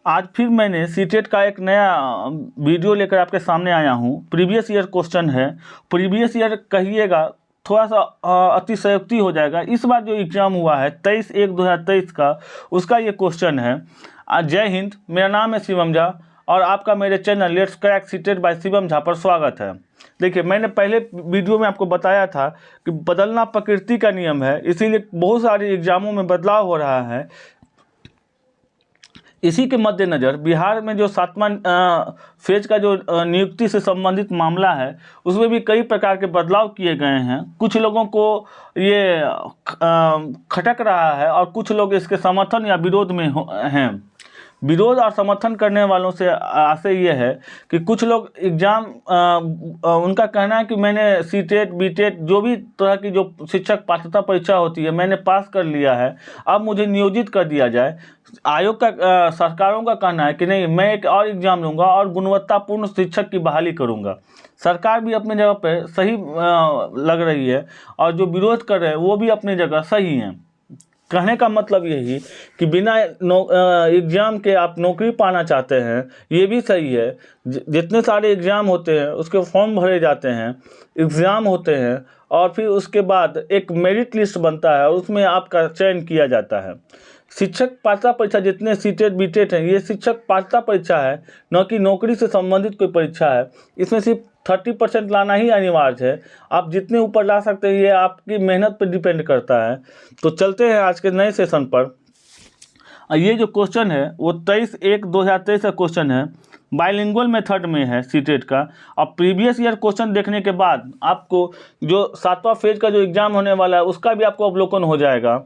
आज फिर मैंने सीटेट का एक नया वीडियो लेकर आपके सामने आया हूँ। प्रीवियस ईयर क्वेश्चन है। प्रीवियस ईयर कहिएगा थोड़ा सा अतिशयोक्ति हो जाएगा। इस बार जो एग्ज़ाम हुआ है 23/1/2023 का, उसका ये क्वेश्चन है। जय हिंद, मेरा नाम है शिवम झा और आपका मेरे channel let's crack CTET by Shivam Jha पर स्वागत है। देखिए, मैंने पहले वीडियो में आपको बताया था कि बदलना प्रकृति का नियम है, इसीलिए बहुत सारे एग्ज़ामों में बदलाव हो रहा है। इसी के मद्देनज़र बिहार में जो 7वां फेज का जो नियुक्ति से संबंधित मामला है, उसमें भी कई प्रकार के बदलाव किए गए हैं। कुछ लोगों को ये खटक रहा है और कुछ लोग इसके समर्थन या विरोध में हैं। विरोध और समर्थन करने वालों से आशय ये है कि कुछ लोग एग्ज़ाम उनका कहना है कि मैंने सीटेट बीटेट जो भी तरह की जो शिक्षक पात्रता परीक्षा होती है मैंने पास कर लिया है, अब मुझे नियोजित कर दिया जाए। आयोग का सरकारों का कहना है कि नहीं, मैं एक और एग्ज़ाम लूँगा और गुणवत्तापूर्ण शिक्षक की बहाली करूँगा। सरकार भी अपनी जगह पर सही लग रही है और जो विरोध कर रहे हैं वो भी अपनी जगह सही हैं। कहने का मतलब यही कि बिना एग्ज़ाम के आप नौकरी पाना चाहते हैं, ये भी सही है। जितने सारे एग्ज़ाम होते हैं उसके फॉर्म भरे जाते हैं, एग्ज़ाम होते हैं और फिर उसके बाद एक मेरिट लिस्ट बनता है और उसमें आपका चयन किया जाता है। शिक्षक पात्रता परीक्षा जितने सीटेट बीटेट हैं, ये शिक्षक पात्रता परीक्षा है, न कि नौकरी से संबंधित कोई परीक्षा है। इसमें सिर्फ 30% लाना ही अनिवार्य है। आप जितने ऊपर ला सकते हैं ये आपकी मेहनत पर डिपेंड करता है। तो चलते हैं आज के नए सेशन पर। ये जो क्वेश्चन है वो 23/1/2023 का क्वेश्चन है, बाइलिंगुअल मेथड में है सीटेट का। अब प्रीवियस ईयर क्वेश्चन देखने के बाद आपको जो 7वां फेज का जो एग्ज़ाम होने वाला है उसका भी आपको अवलोकन हो जाएगा।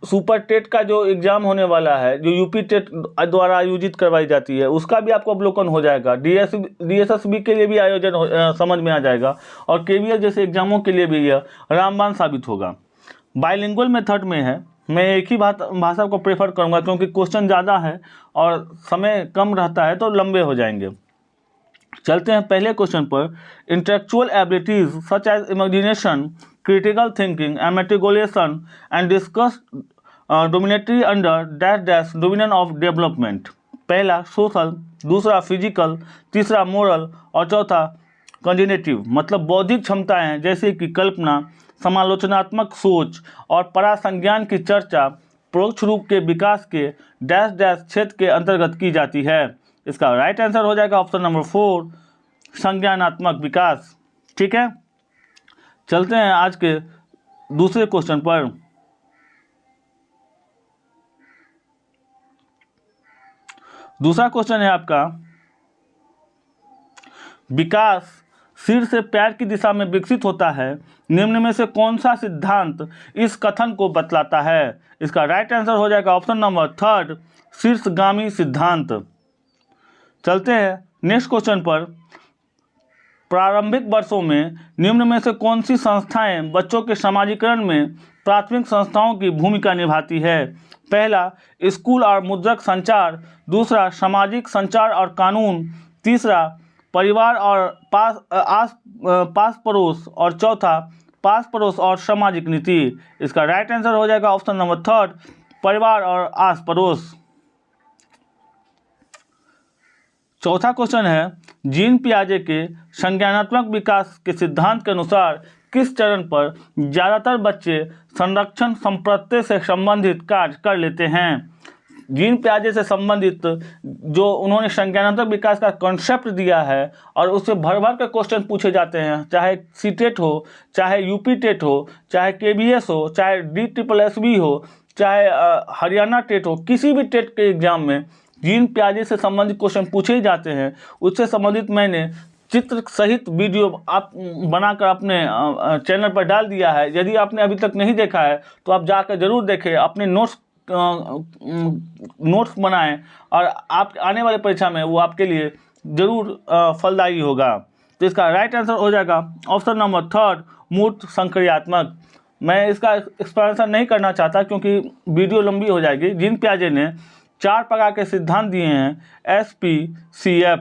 सुपर टेट का जो एग्ज़ाम होने वाला है, जो यूपी टेट द्वारा आयोजित करवाई जाती है, उसका भी आपको अवलोकन हो जाएगा। डीएसएसबी के लिए भी आयोजन समझ में आ जाएगा और केवीएस जैसे एग्जामों के लिए भी यह रामबाण साबित होगा। बाइलिंगुअल मेथड में है, मैं एक ही भाषा को प्रेफर करूँगा क्योंकि क्वेश्चन ज़्यादा है और समय कम रहता है तो लंबे हो जाएंगे। चलते हैं पहले क्वेश्चन पर। Intellectual abilities such as imagination, critical thinking and metricalization and discuss dominatory under dash dominion of development। पहला सोशल, दूसरा फिजिकल, तीसरा मोरल और चौथा कॉग्निटिव। मतलब बौद्धिक क्षमताएं जैसे कि कल्पना, समालोचनात्मक सोच और परासंज्ञान की चर्चा परोक्ष रूप के विकास के डैश क्षेत्र के अंतर्गत की जाती है। इसका राइट आंसर हो जाएगा ऑप्शन नंबर 4, संज्ञानात्मक विकास। ठीक है, चलते हैं आज के दूसरे क्वेश्चन पर। दूसरा क्वेश्चन है आपका, विकास सिर से पैर की दिशा में विकसित होता है, निम्न में से कौन सा सिद्धांत इस कथन को बतलाता है? इसका राइट आंसर हो जाएगा ऑप्शन नंबर 3, शीर्षगामी सिद्धांत। चलते हैं नेक्स्ट क्वेश्चन पर। प्रारंभिक वर्षों में निम्न में से कौन सी संस्थाएं बच्चों के समाजीकरण में प्राथमिक संस्थाओं की भूमिका निभाती है? पहला स्कूल और मुद्रक संचार, दूसरा सामाजिक संचार और कानून, तीसरा परिवार और पास पड़ोस और चौथा पास पड़ोस और सामाजिक नीति। इसका राइट आंसर हो जाएगा ऑप्शन नंबर 3, परिवार और आस पड़ोस। चौथा क्वेश्चन है, जीन पियाजे के संज्ञानात्मक विकास के सिद्धांत के अनुसार किस चरण पर ज़्यादातर बच्चे संरक्षण संप्रत्यय से संबंधित कार्य कर लेते हैं? जीन पियाजे से संबंधित जो उन्होंने संज्ञानात्मक विकास का कॉन्सेप्ट दिया है और उससे भर भर के क्वेश्चन पूछे जाते हैं, चाहे सीटेट हो, चाहे यूपी टेट हो, चाहे केबीएस हो, चाहे DSSB हो, चाहे हरियाणा टेट हो, किसी भी टेट के एग्जाम में जीन पियाजे से संबंधित क्वेश्चन पूछे ही जाते हैं। उससे संबंधित मैंने चित्र सहित वीडियो आप बनाकर अपने चैनल पर डाल दिया है। यदि आपने अभी तक नहीं देखा है तो आप जाकर ज़रूर देखें, अपने नोट्स बनाएं और आप आने वाले परीक्षा में वो आपके लिए ज़रूर फलदायी होगा। तो इसका राइट आंसर हो जाएगा ऑप्शन नंबर 3, मूर्त संक्रियात्मक। मैं इसका एक्सप्लेनेशन नहीं करना चाहता क्योंकि वीडियो लंबी हो जाएगी। जीन पियाजे ने 4 प्रकार के सिद्धांत दिए हैं, SPCF,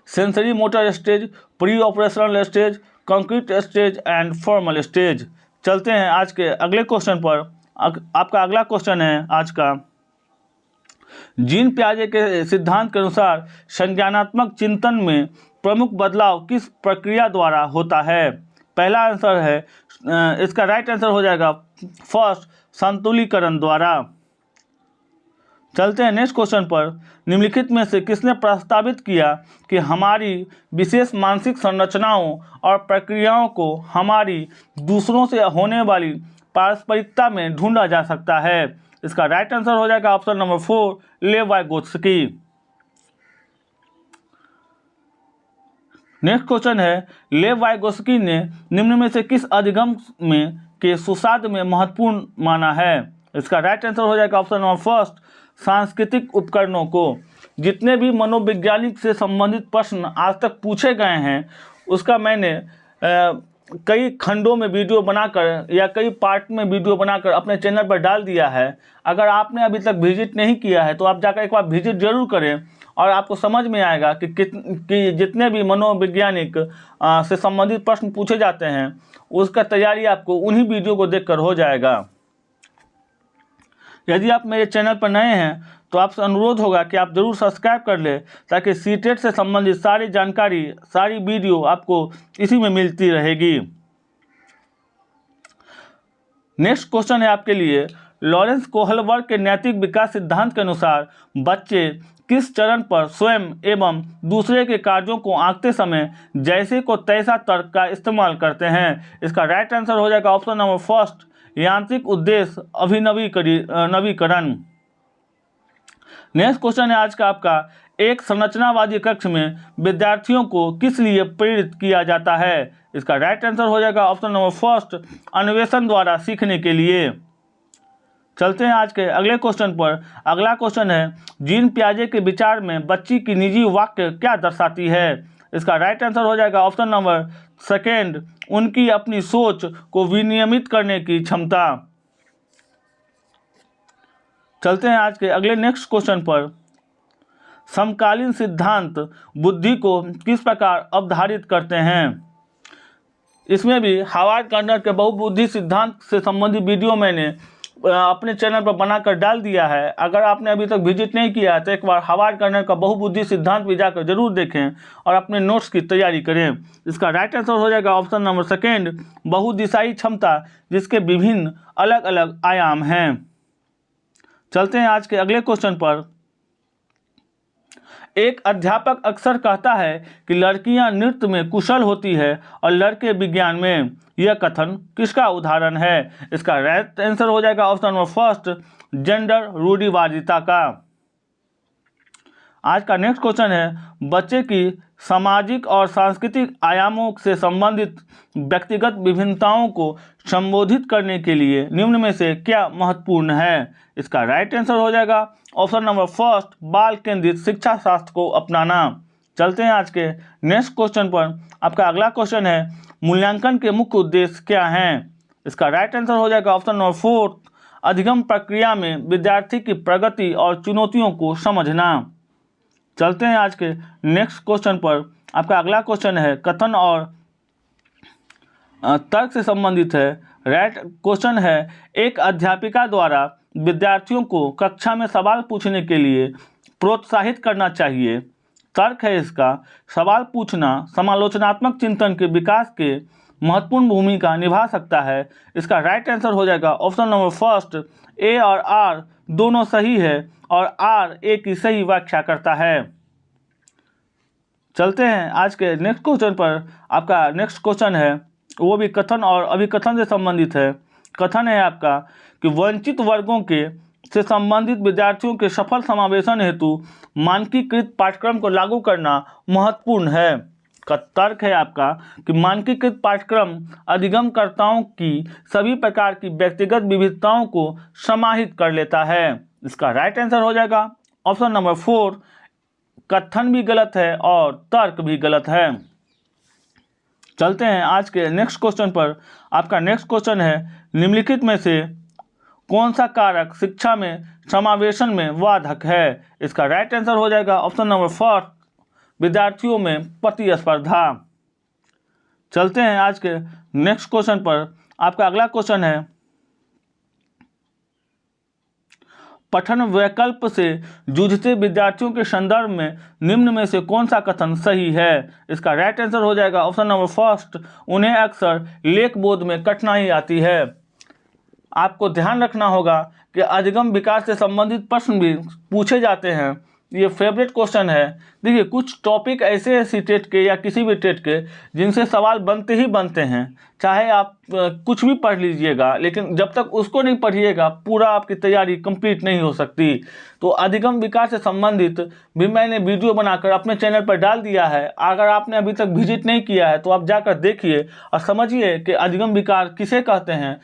sensory motor stage, pre operational stage, concrete stage and formal stage. चलते हैं आज के अगले क्वेश्चन पर। आपका अगला क्वेश्चन है आज का, जीन पियाजे के सिद्धांत के अनुसार संज्ञानात्मक चिंतन में प्रमुख बदलाव किस प्रक्रिया द्वारा होता है? पहला आंसर है, इसका राइट आंसर हो जाएगा फर्स्ट, संतुलीकरण द्वारा। चलते हैं नेक्स्ट क्वेश्चन पर। निम्नलिखित में से किसने प्रस्तावित किया कि हमारी विशेष मानसिक संरचनाओं और प्रक्रियाओं को हमारी दूसरों से होने वाली पारस्परिकता में ढूंढा जा सकता है? इसका राइट आंसर हो जाएगा ऑप्शन नंबर 4, लेव वाइगोत्स्की। नेक्स्ट क्वेश्चन है, लेव वाइगोत्स्की ने निम्न में से किस अधिगम में के सुसाध में महत्वपूर्ण माना है? इसका राइट आंसर हो जाएगा ऑप्शन नंबर फर्स्ट, सांस्कृतिक उपकरणों को। जितने भी मनोवैज्ञानिक से संबंधित प्रश्न आज तक पूछे गए हैं उसका मैंने कई खंडों में वीडियो बनाकर या कई पार्ट में वीडियो बनाकर अपने चैनल पर डाल दिया है। अगर आपने अभी तक विजिट नहीं किया है तो आप जाकर एक बार विजिट जरूर करें और आपको समझ में आएगा कि जितने भी मनोवैज्ञानिक से संबंधित प्रश्न पूछे जाते हैं उसका तैयारी आपको उन्हीं वीडियो को देखकर हो जाएगा। यदि आप मेरे चैनल पर नए हैं तो आपसे अनुरोध होगा कि आप जरूर सब्सक्राइब कर लें ताकि सीटेट से संबंधित सारी जानकारी, सारी वीडियो आपको इसी में मिलती रहेगी। नेक्स्ट क्वेश्चन है आपके लिए, लॉरेंस कोहलबर्ग के नैतिक विकास सिद्धांत के अनुसार बच्चे किस चरण पर स्वयं एवं दूसरे के कार्यों को आंकते समय जैसे को तैसा तर्क का इस्तेमाल करते हैं? इसका राइट आंसर हो जाएगा ऑप्शन नंबर फर्स्ट, यांत्रिक उद्देश्य नवीकरण। नेक्स्ट क्वेश्चन है आज का आपका, एक संरचनावादी कक्ष में विद्यार्थियों को किस लिए प्रेरित किया जाता है? इसका राइट आंसर हो जाएगा ऑप्शन नंबर फर्स्ट, अन्वेषण द्वारा सीखने के लिए। चलते हैं आज के अगले क्वेश्चन पर। अगला क्वेश्चन है, जीन पियाजे के विचार में बच्ची की निजी वाक्य क्या दर्शाती है? इसका राइट आंसर हो जाएगा ऑप्शन नंबर सेकेंड, उनकी अपनी सोच को विनियमित करने की क्षमता। चलते हैं आज के अगले नेक्स्ट क्वेश्चन पर। समकालीन सिद्धांत बुद्धि को किस प्रकार अवधारित करते हैं? इसमें भी हार्वर्ड गॉर्डनर के बहुबुद्धि सिद्धांत से संबंधित वीडियो मैंने अपने चैनल पर बनाकर डाल दिया है। अगर आपने अभी तक विजिट नहीं किया है तो एक बार हार्वर्ड गॉर्डनर का बहुबुद्धि सिद्धांत भी जाकर जरूर देखें और अपने नोट्स की तैयारी करें। इसका राइट आंसर हो जाएगा ऑप्शन नंबर सेकेंड, बहुदिशाई क्षमता जिसके विभिन्न अलग अलग आयाम हैं। चलते हैं आज के अगले क्वेश्चन पर। एक अध्यापक अक्सर कहता है कि लड़कियां नृत्य में कुशल होती है और लड़के विज्ञान में। यह कथन किसका उदाहरण है? इसका राइट आंसर हो जाएगा ऑप्शन नंबर फर्स्ट, जेंडर रूढ़िवादिता का। आज का नेक्स्ट क्वेश्चन है, बच्चे की सामाजिक और सांस्कृतिक आयामों से संबंधित व्यक्तिगत विभिन्नताओं को संबोधित करने के लिए निम्न में से क्या महत्वपूर्ण है? इसका राइट आंसर हो जाएगा ऑप्शन नंबर फर्स्ट, बाल केंद्रित शिक्षा शास्त्र को अपनाना। चलते हैं आज के नेक्स्ट क्वेश्चन पर। आपका अगला क्वेश्चन है, मूल्यांकन के मुख्य उद्देश्य क्या हैं? इसका राइट आंसर हो जाएगा ऑप्शन नंबर फोर्थ, अधिगम प्रक्रिया में विद्यार्थी की प्रगति और चुनौतियों को समझना। चलते हैं आज के नेक्स्ट क्वेश्चन पर। आपका अगला क्वेश्चन है, कथन और तर्क से संबंधित है। राइट क्वेश्चन है, एक अध्यापिका द्वारा विद्यार्थियों को कक्षा में सवाल पूछने के लिए प्रोत्साहित करना चाहिए। तर्क है इसका, सवाल पूछना समालोचनात्मक चिंतन के विकास के महत्वपूर्ण भूमिका निभा सकता है। इसका राइट आंसर हो जाएगा ऑप्शन नंबर फर्स्ट, ए और आर दोनों सही है और आर ए की सही व्याख्या करता है। चलते हैं आज के नेक्स्ट क्वेश्चन पर। आपका नेक्स्ट क्वेश्चन है वो भी कथन और अभिकथन से संबंधित है। कथन है आपका कि वंचित वर्गों के से संबंधित विद्यार्थियों के सफल समावेशन हेतु मानकीकृत पाठ्यक्रम को लागू करना महत्वपूर्ण है। का तर्क है आपका कि मानकीकृत पाठ्यक्रम अधिगमकर्ताओं की सभी प्रकार की व्यक्तिगत विविधताओं को समाहित कर लेता है। इसका राइट आंसर हो जाएगा ऑप्शन नंबर 4, कथन भी गलत है और तर्क भी गलत है। चलते हैं आज के नेक्स्ट क्वेश्चन पर। आपका नेक्स्ट क्वेश्चन है, निम्नलिखित में से कौन सा कारक शिक्षा में समावेशन में बाधक है? इसका राइट आंसर हो जाएगा ऑप्शन नंबर 4, विद्यार्थियों में प्रतिस्पर्धा। चलते हैं आज के नेक्स्ट क्वेश्चन पर। आपका अगला क्वेश्चन है, पठन वैकल्प से जूझते विद्यार्थियों के संदर्भ में निम्न में से कौन सा कथन सही है? इसका राइट आंसर हो जाएगा ऑप्शन नंबर फर्स्ट, उन्हें अक्सर लेख बोध में कठिनाई आती है। आपको ध्यान रखना होगा कि अधिगम विकास से संबंधित प्रश्न भी पूछे जाते हैं, ये फेवरेट क्वेश्चन है। देखिए, कुछ टॉपिक ऐसे हैं सीटेट के या किसी भी टेट के जिनसे सवाल बनते ही बनते हैं, चाहे आप कुछ भी पढ़ लीजिएगा, लेकिन जब तक उसको नहीं पढ़िएगा पूरा आपकी तैयारी कंप्लीट नहीं हो सकती। तो अधिगम विकास से संबंधित भी मैंने वीडियो बनाकर अपने चैनल पर डाल दिया है। अगर आपने अभी तक विजिट नहीं किया है तो आप जाकर देखिए और समझिए कि अधिगम विकार किसे कहते हैं,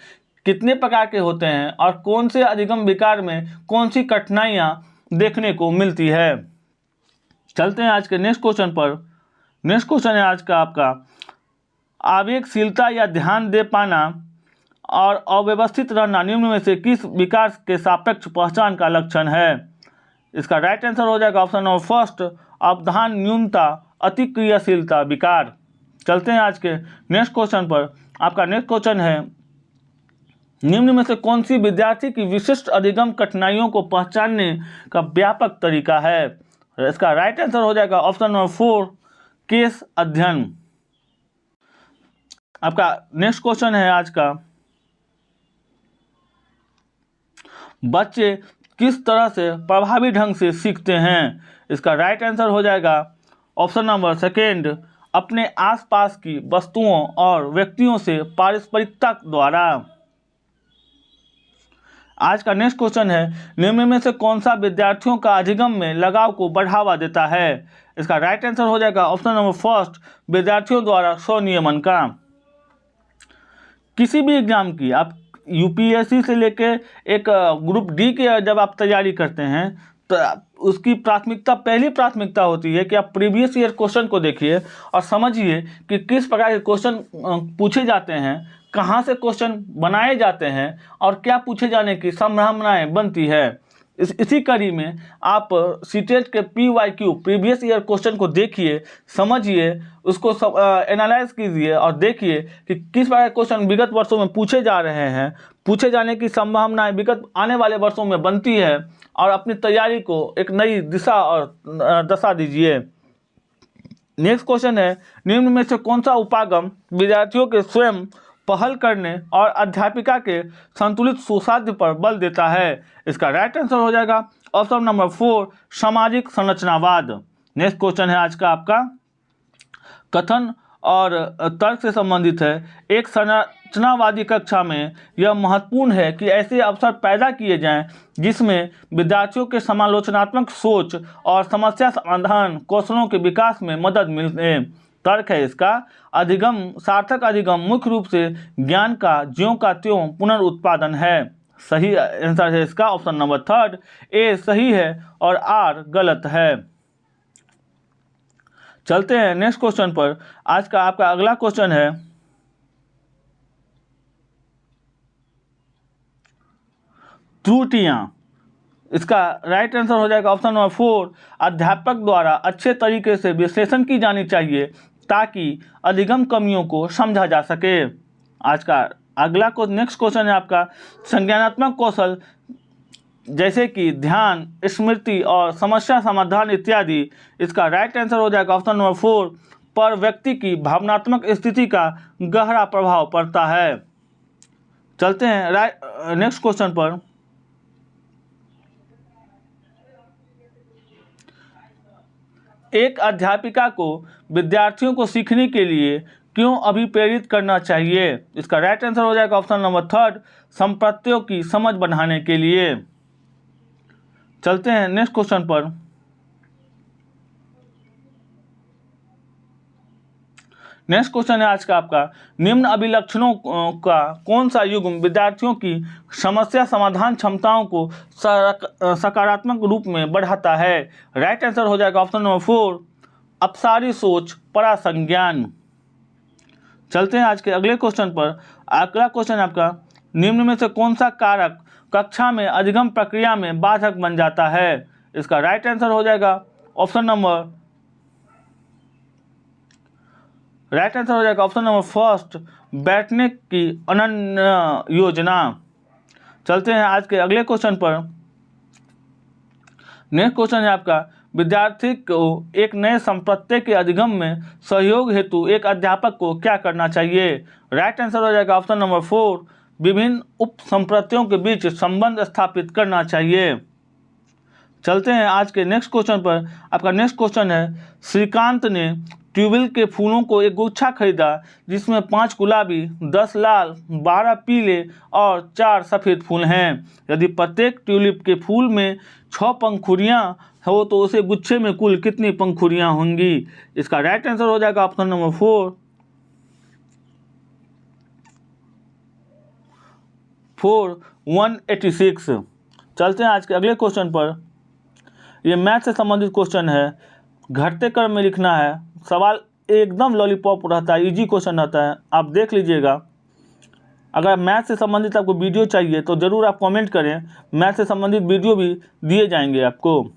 कितने प्रकार के होते हैं और कौन से अधिगम विकार में कौन सी कठिनाइयाँ देखने को मिलती है। चलते हैं आज के नेक्स्ट क्वेश्चन पर। नेक्स्ट क्वेश्चन है आज का आपका, आवेगशीलता या ध्यान दे पाना और अव्यवस्थित रहना निम्न में से किस विकार के सापेक्ष पहचान का लक्षण है? इसका राइट आंसर हो जाएगा ऑप्शन नंबर फर्स्ट, अवधान न्यूनता अतिक्रियाशीलता विकार। चलते हैं आज के नेक्स्ट क्वेश्चन पर। आपका नेक्स्ट क्वेश्चन है, निम्न में से कौन सी विद्यार्थी की विशिष्ट अधिगम कठिनाइयों को पहचानने का व्यापक तरीका है? इसका राइट आंसर हो जाएगा ऑप्शन नंबर 4, केस अध्ययन। आपका नेक्स्ट क्वेश्चन है आज का, बच्चे किस तरह से प्रभावी ढंग से सीखते हैं? इसका राइट आंसर हो जाएगा ऑप्शन नंबर सेकेंड, अपने आसपास की वस्तुओं और व्यक्तियों से पारस्परिकता द्वारा। आज का नेक्स्ट क्वेश्चन है, निम्न में से कौन सा विद्यार्थियों का अधिगम में लगाव को बढ़ावा देता है? इसका राइट आंसर हो जाएगा ऑप्शन नंबर फर्स्ट, विद्यार्थियों द्वारा स्वनियमन का। किसी भी एग्जाम की, आप यूपीएससी से लेके एक ग्रुप डी के जब आप तैयारी करते हैं तो उसकी प्राथमिकता, पहली प्राथमिकता होती है कि आप प्रीवियस ईयर क्वेश्चन को देखिए और समझिए कि किस प्रकार के क्वेश्चन पूछे जाते हैं, कहाँ से क्वेश्चन बनाए जाते हैं और क्या पूछे जाने की संभावनाएं बनती है। इसी कड़ी में आप सीटेट के PYQ प्रीवियस ईयर क्वेश्चन को देखिए, समझिए, उसको एनालाइज कीजिए और देखिए कि किस प्रकार के क्वेश्चन विगत वर्षों में पूछे जा रहे हैं, पूछे जाने की संभावनाएं विगत आने वाले वर्षों में बनती है और अपनी तैयारी को एक नई दिशा और दशा दीजिए। नेक्स्ट क्वेश्चन है, निम्न में से कौन सा उपागम विद्यार्थियों के स्वयं पहल करने और अध्यापिका के संतुलित सुसाध्य पर बल देता है? इसका राइट आंसर हो जाएगा ऑप्शन नंबर 4, सामाजिक संरचनावाद। नेक्स्ट क्वेश्चन है आज का आपका, कथन और तर्क से संबंधित है। एक संरचनावादी कक्षा में यह महत्वपूर्ण है कि ऐसे अवसर पैदा किए जाएं जिसमें विद्यार्थियों के समालोचनात्मक सोच और समस्या समाधान कौशलों के विकास में मदद मिले। तर्क है इसका, अधिगम, सार्थक अधिगम मुख्य रूप से ज्ञान का ज्यों का त्यों पुनरुत्पादन है। सही आंसर है इसका ऑप्शन नंबर 3, ए सही है और आर गलत है। चलते हैं नेक्स्ट क्वेश्चन पर। आज का आपका अगला क्वेश्चन है, त्रुटियां। इसका राइट आंसर हो जाएगा ऑप्शन नंबर 4, अध्यापक द्वारा अच्छे तरीके से विश्लेषण की जानी चाहिए ताकि अधिगम कमियों को समझा जा सके। आज का अगला नेक्स्ट क्वेश्चन है आपका, संज्ञानात्मक कौशल जैसे कि ध्यान, स्मृति और समस्या समाधान इत्यादि। इसका राइट आंसर हो जाएगा ऑप्शन नंबर 4, पर व्यक्ति की भावनात्मक स्थिति का गहरा प्रभाव पड़ता है। चलते हैं नेक्स्ट क्वेश्चन पर। एक अध्यापिका को विद्यार्थियों को सीखने के लिए क्यों अभिप्रेरित करना चाहिए? इसका राइट आंसर हो जाएगा ऑप्शन नंबर 3, संप्रत्यों की समझ बढ़ाने के लिए। चलते हैं नेक्स्ट क्वेश्चन पर। नेक्स्ट क्वेश्चन है आज का आपका, निम्न अभिलक्षणों का कौन सा युग्म विद्यार्थियों की समस्या समाधान क्षमताओं को सकारात्मक रूप में बढ़ाता है? राइट आंसर हो जाएगा ऑप्शन नंबर 4, अपसारी सोच, परासंज्ञान। चलते हैं आज के अगले क्वेश्चन पर। अगला क्वेश्चन आपका, निम्न में से कौन सा कारक कक्षा में अधिगम प्रक्रिया में बाधक बन जाता है? इसका राइट आंसर हो जाएगा ऑप्शन नंबर फर्स्ट, बैठने की अनन्य योजना। चलते हैं आज के अगले क्वेश्चन पर। नेक्स्ट क्वेश्चन है आपका, विद्यार्थी को एक नए संप्रत्यय के अधिगम में सहयोग हेतु एक अध्यापक को क्या करना चाहिए? राइट आंसर हो जाएगा ऑप्शन नंबर 4, विभिन्न उप संप्रत्ययों के बीच संबंध स्थापित करना चाहिए। चलते हैं आज के नेक्स्ट क्वेश्चन पर। आपका नेक्स्ट क्वेश्चन है, श्रीकांत ने ट्यूबवेल के फूलों को एक गुच्छा खरीदा जिसमें 5 गुलाबी, 10 लाल, 12 पीले और 4 सफ़ेद फूल हैं। यदि प्रत्येक ट्यूलिप के फूल में 6 पंखुड़ियाँ हो तो उसे गुच्छे में कुल कितनी पंखुड़ियाँ होंगी? इसका राइट आंसर हो जाएगा ऑप्शन नंबर 4, 186। चलते हैं आज के अगले क्वेश्चन पर। ये मैथ से संबंधित क्वेश्चन है, घटते क्रम में लिखना है। सवाल एकदम लॉलीपॉप रहता है, इजी क्वेश्चन रहता है, आप देख लीजिएगा। अगर मैथ से संबंधित आपको वीडियो चाहिए तो ज़रूर आप कमेंट करें, मैथ से संबंधित वीडियो भी दिए जाएंगे आपको।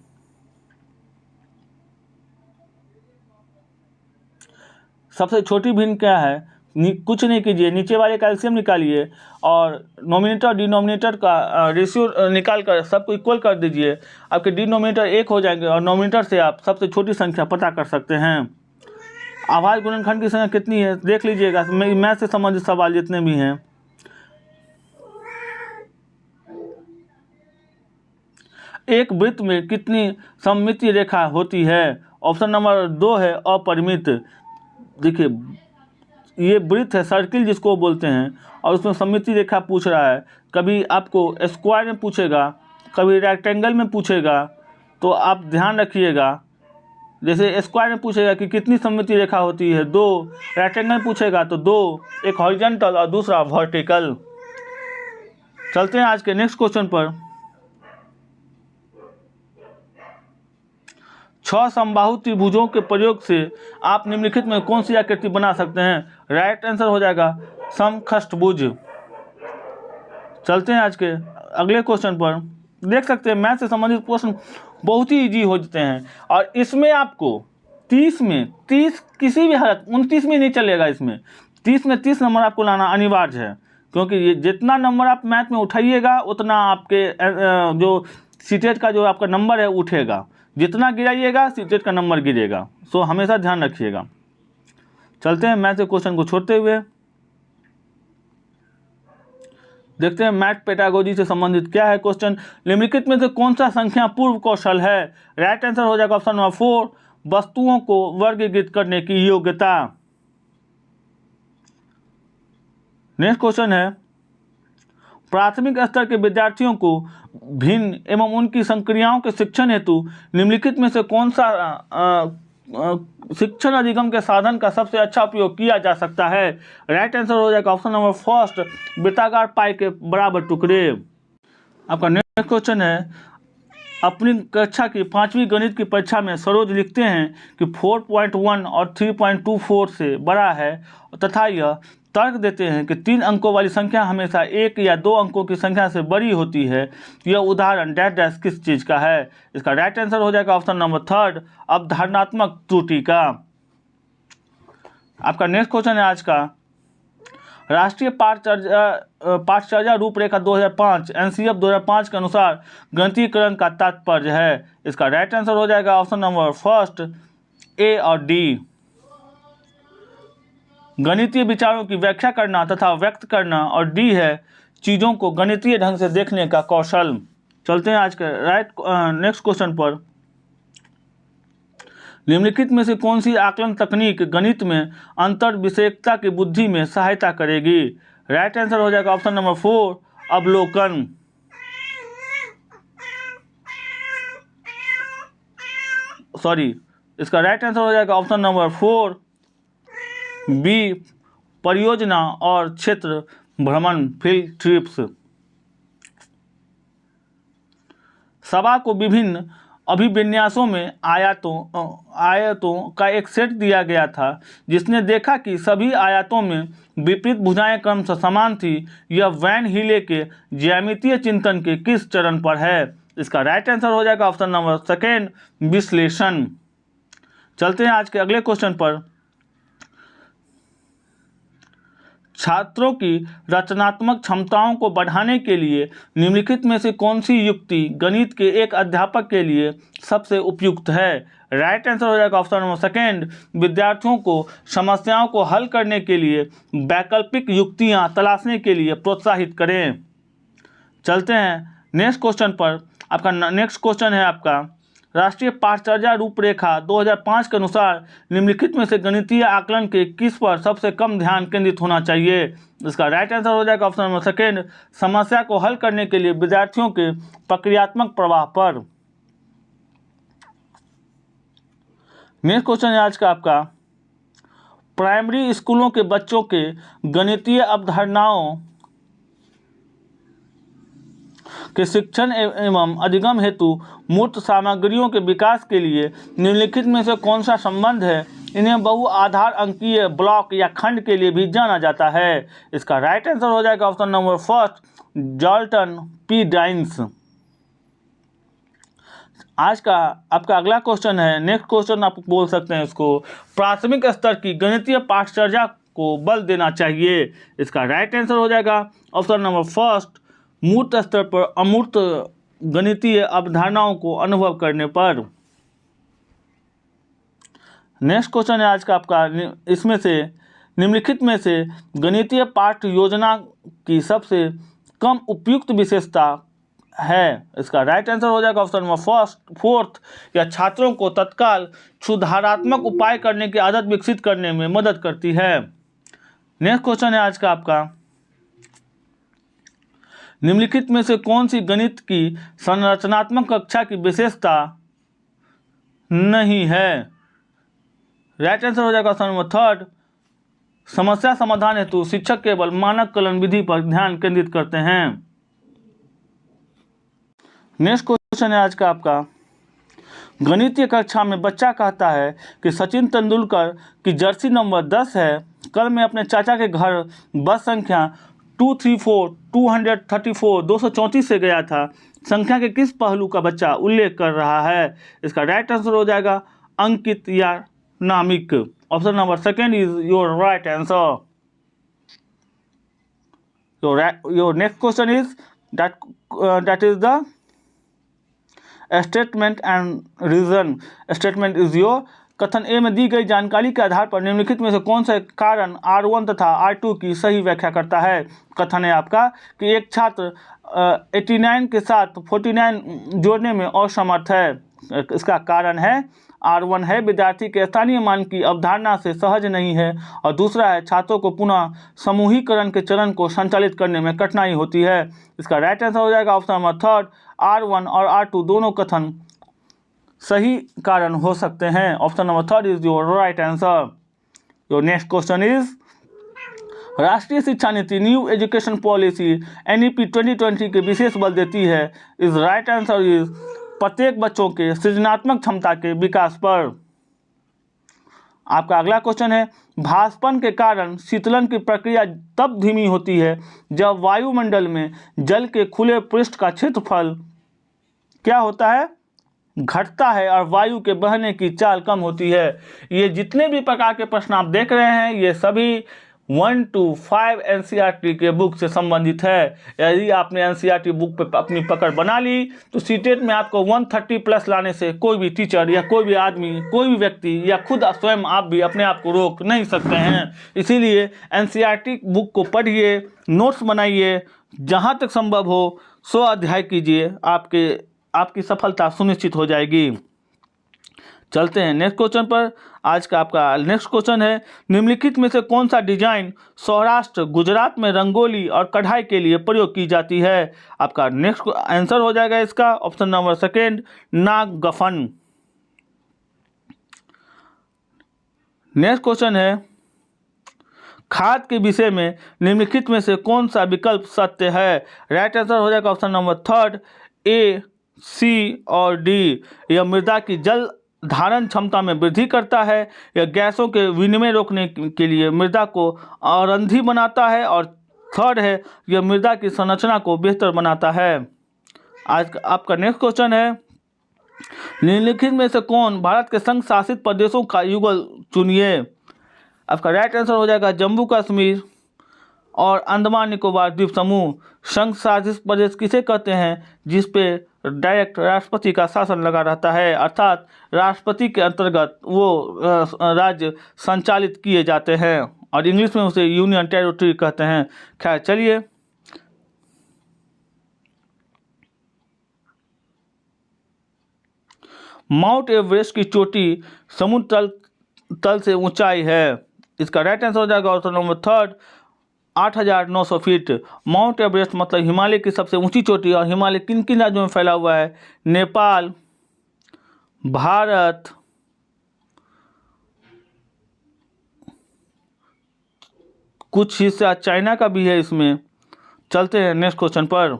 सबसे छोटी भिन्न क्या है? कुछ नहीं कीजिए, नीचे वाले का एलसीएम निकालिए और नोमिनेटर डिनोमिनेटर का रेशियो निकाल कर सबको इक्वल कर दीजिए। आपके डिनोमिनेटर 1 हो जाएंगे और नोमिनेटर से आप सबसे छोटी संख्या पता कर सकते हैं। आभाज्य गुणनखंड की संख्या कितनी है देख लीजिएगा, मैथ से संबंधित सवाल जितने भी हैं। एक वृत्त में कितनी सममितीय रेखा होती है? ऑप्शन नंबर 2 है अपरिमित। देखिए, ये वृत्त है, सर्किल जिसको बोलते हैं, और उसमें सममितीय रेखा पूछ रहा है। कभी आपको स्क्वायर में पूछेगा, कभी रेक्टेंगल में पूछेगा, तो आप ध्यान रखिएगा। जैसे स्क्वायर में पूछेगा कि कितनी सममितीय रेखा होती है, 2। रेक्टेंगल में पूछेगा तो 2, एक हॉरिजॉन्टल और दूसरा वर्टिकल। चलते हैं आज के नेक्स्ट क्वेश्चन पर। 6 समबाहु त्रिभुजों के प्रयोग से आप निम्नलिखित में कौन सी आकृति बना सकते हैं? राइट आंसर हो जाएगा समखष्टभुज। चलते हैं आज के अगले क्वेश्चन पर। देख सकते हैं मैथ से संबंधित क्वेश्चन बहुत ही इजी हो जाते हैं, और इसमें आपको 30 किसी भी हालत, 29 में नहीं चलेगा। इसमें 30 में 30 नंबर आपको लाना अनिवार्य है, क्योंकि ये जितना नंबर आप मैथ में उठाइएगा उतना आपके जो सीटेट का जो आपका नंबर है उठेगा, जितना गिराइएगा सीटेट का नंबर गिरेगा। सो हमेशा ध्यान रखिएगा। चलते हैं मैथ के क्वेश्चन को छोड़ते हुए देखते हैं मैथ पेडागोजी से संबंधित क्या है क्वेश्चन। निम्नलिखित में से कौन सा संख्या पूर्व कौशल है? राइट आंसर हो जाएगा ऑप्शन नंबर 4, वस्तुओं को वर्गीकृत करने की योग्यता। नेक्स्ट क्वेश्चन है, प्राथमिक स्तर के विद्यार्थियों को भिन्न एवं उनकी संक्रियाओं के शिक्षण हेतु निम्नलिखित में से कौन सा शिक्षण अधिगम के साधन का सबसे अच्छा उपयोग किया जा सकता है? राइट आंसर हो जाएगा ऑप्शन नंबर 1, वृत्ताकार पाई के बराबर टुकड़े। आपका नेक्स्ट क्वेश्चन है, अपनी कक्षा की 5वीं गणित की परीक्षा में सरोज लिखते हैं कि 4.1 और 3.24 से बड़ा है, तथा यह तर्क देते हैं कि 3 अंकों वाली संख्या हमेशा 1 या 2 अंकों की संख्या से बड़ी होती है। यह उदाहरण डैश डैश किस चीज़ का है? इसका राइट आंसर हो जाएगा ऑप्शन नंबर 3, अवधारणात्मक त्रुटि का। आपका नेक्स्ट क्वेश्चन है आज का, राष्ट्रीय पाठचर्या रूपरेखा 2005 एनसीएफ 2005 के अनुसार गणितीकरण का तात्पर्य है। इसका राइट आंसर हो जाएगा ऑप्शन नंबर 1, ए और डी। गणितीय विचारों की व्याख्या करना तथा व्यक्त करना, और डी है चीज़ों को गणितीय ढंग से देखने का कौशल। चलते हैं आज के नेक्स्ट क्वेश्चन पर। निम्नलिखित में से कौन सी आकलन तकनीक गणित में अंतर विषयकता की बुद्धि में सहायता करेगी? राइट आंसर हो जाएगा ऑप्शन नंबर 4, अवलोकन। इसका राइट आंसर हो जाएगा ऑप्शन नंबर 4, बी, परियोजना और क्षेत्र भ्रमण, फील्ड ट्रिप्स। सभा को विभिन्न अभिविन्यासों में आयतों का एक सेट दिया गया था, जिसने देखा कि सभी आयतों में विपरीत भुजाएं क्रमशः समान थी। यह वैन हीले के ज्यामितीय चिंतन के किस चरण पर है? इसका राइट आंसर हो जाएगा ऑप्शन नंबर 2, विश्लेषण। चलते हैं आज के अगले क्वेश्चन पर। छात्रों की रचनात्मक क्षमताओं को बढ़ाने के लिए निम्नलिखित में से कौन सी युक्ति गणित के एक अध्यापक के लिए सबसे उपयुक्त है? राइट आंसर हो जाएगा ऑप्शन नंबर सेकेंड, विद्यार्थियों को समस्याओं को हल करने के लिए वैकल्पिक युक्तियां तलाशने के लिए प्रोत्साहित करें। चलते हैं नेक्स्ट क्वेश्चन पर। आपका नेक्स्ट क्वेश्चन है आपका, राष्ट्रीय पाठचर्या रूपरेखा 2005 के अनुसार निम्नलिखित में से गणितीय आकलन के किस पर सबसे कम ध्यान केंद्रित होना चाहिए? इसका राइट आंसर हो जाएगा ऑप्शन नंबर सेकेंड, समस्या को हल करने के लिए विद्यार्थियों के प्रक्रियात्मक प्रवाह पर। नेक्स्ट क्वेश्चन है आज का आपका, प्राइमरी स्कूलों के बच्चों के गणितीय अवधारणाओं के शिक्षण एवं अधिगम हेतु मूर्त सामग्रियों के विकास के लिए निम्नलिखित में से कौन सा संबंध है? इन्हें बहुआधार अंकीय ब्लॉक या खंड के लिए भी जाना जाता है। इसका राइट आंसर हो जाएगा ऑप्शन नंबर फर्स्ट, जॉल्टन पी डाइंस। आज का आपका अगला क्वेश्चन है, नेक्स्ट क्वेश्चन आप बोल सकते हैं इसको, प्राथमिक स्तर की गणितीय पाठचर्या को बल देना चाहिए। इसका राइट आंसर हो जाएगा ऑप्शन नंबर फर्स्ट, मूर्त स्तर पर अमूर्त गणितीय अवधारणाओं को अनुभव करने पर। नेक्स्ट क्वेश्चन है आज का आपका, इसमें से निम्नलिखित में से गणितीय पाठ योजना की सबसे कम उपयुक्त विशेषता है? इसका राइट आंसर हो जाएगा ऑप्शन नंबर फोर्थ, या छात्रों को तत्काल सुधारात्मक उपाय करने की आदत विकसित करने में मदद करती है। नेक्स्ट क्वेश्चन है आज का आपका, निम्नलिखित में से कौन सी गणित की संरचनात्मक कक्षा की विशेषता नहीं है? राइट आंसर हो जाएगा ऑप्शन नंबर थर्ड, समस्या समाधान हेतु शिक्षक केवल मानक कलन विधि पर ध्यान केंद्रित करते हैं। नेक्स्ट क्वेश्चन है आज का आपका, गणितीय कक्षा में बच्चा कहता है कि सचिन तेंदुलकर की जर्सी नंबर 10 है। कल मैं अपने चाचा के घर बस संख्या 234 से गया था। संख्या के किस पहलू का बच्चा उल्लेख कर रहा है? इसका राइट आंसर हो जाएगा अंकित या नामिक। Option number second is your right answer. Your next question is that is the statement and reason. Statement is your, कथन ए में दी गई जानकारी के आधार पर निम्नलिखित में से कौन सा कारण R1 तथा R2 की सही व्याख्या करता है? कथन है आपका कि एक छात्र 89 के साथ 49 जोड़ने में असमर्थ है। इसका कारण है R1 है विद्यार्थी के स्थानीय मान की अवधारणा से सहज नहीं है, और दूसरा है छात्रों को पुनः समूहीकरण के चरण को संचालित करने में कठिनाई होती है। इसका राइट आंसर हो जाएगा ऑप्शन नंबर थर्ड, R1 और R2 दोनों कथन सही कारण हो सकते हैं। Option number third is your right answer. Your next question is, राष्ट्रीय शिक्षा नीति न्यू एजुकेशन पॉलिसी NEP 2020 के विशेष बल देती है। इज राइट आंसर इज प्रत्येक बच्चों के सृजनात्मक क्षमता के विकास पर। आपका अगला क्वेश्चन है, भासपन के कारण शीतलन की प्रक्रिया तब धीमी होती है जब वायुमंडल में जल के खुले पृष्ठ का क्षेत्रफल क्या होता है? घटता है और वायु के बहने की चाल कम होती है। ये जितने भी प्रकार के प्रश्न आप देख रहे हैं ये सभी 1 to 5 NCERT के बुक से संबंधित है। यदि आपने NCERT बुक पे अपनी पकड़ बना ली तो सीटेट में आपको 130 प्लस लाने से कोई भी टीचर या कोई भी आदमी, कोई भी व्यक्ति या खुद स्वयं आप भी अपने आप को रोक नहीं सकते हैं। इसीलिए NCERT बुक को पढ़िए, नोट्स बनाइए, जहाँ तक संभव हो 100 अध्याय कीजिए, आपकी सफलता सुनिश्चित हो जाएगी। चलते हैं नेक्स्ट क्वेश्चन पर। आज का आपका नेक्स्ट क्वेश्चन है, निम्नलिखित में से कौन सा डिजाइन सौराष्ट्र गुजरात में रंगोली और कढ़ाई के लिए प्रयोग की जाती है? आपका नेक्स्ट आंसर हो जाएगा इसका ऑप्शन नंबर सेकेंड, नाग गफन। नेक्स्ट क्वेश्चन है, खाद के विषय में निम्नलिखित में से कौन सा विकल्प सत्य है? राइट आंसर हो जाएगा option number third, A, C और D। यह मृदा की जल धारण क्षमता में वृद्धि करता है, यह गैसों के विनिमय रोकने के लिए मृदा को अवरंधी बनाता है, और थर्ड है यह मृदा की संरचना को बेहतर बनाता है। आज आपका नेक्स्ट क्वेश्चन है, निम्नलिखित में से कौन भारत के संघ शासित प्रदेशों का युगल चुनिए? आपका राइट आंसर हो जाएगा जम्मू कश्मीर, और अंडमान निकोबार द्वीप समूह। संघ शासित प्रदेश किसे कहते हैं जिस पे डायरेक्ट राष्ट्रपति का शासन लगा रहता है, अर्थात राष्ट्रपति के अंतर्गत वो राज्य संचालित किए जाते हैं और इंग्लिश में उसे यूनियन टेरिटरी कहते हैं। खैर चलिए, माउंट एवरेस्ट की चोटी समुद्र तल से ऊंचाई है। इसका राइट आंसर हो जाएगा option number 3 8,900 feet. Mount Everest मतलब हिमालय की सबसे ऊंची चोटी। और हिमालय किन किन राज्यों में फैला हुआ है? नेपाल, भारत, कुछ हिस्सा चाइना का भी है इसमें। चलते हैं नेक्स्ट क्वेश्चन पर।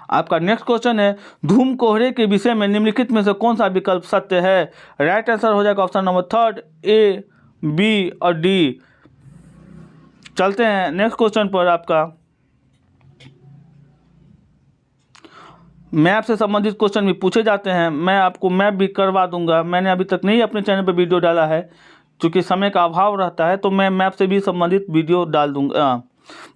आपका नेक्स्ट क्वेश्चन है, धूम कोहरे के विषय में निम्नलिखित में से कौन सा विकल्प सत्य है? राइट आंसर हो जाएगा ऑप्शन नंबर 3 ए, बी और डी। चलते हैं नेक्स्ट क्वेश्चन पर। आपका मैप से संबंधित क्वेश्चन भी पूछे जाते हैं, मैं आपको मैप भी करवा दूंगा। मैंने अभी तक नहीं अपने चैनल पर वीडियो डाला है क्योंकि समय का अभाव रहता है, तो मैं मैप से भी संबंधित वीडियो डाल दूंगा।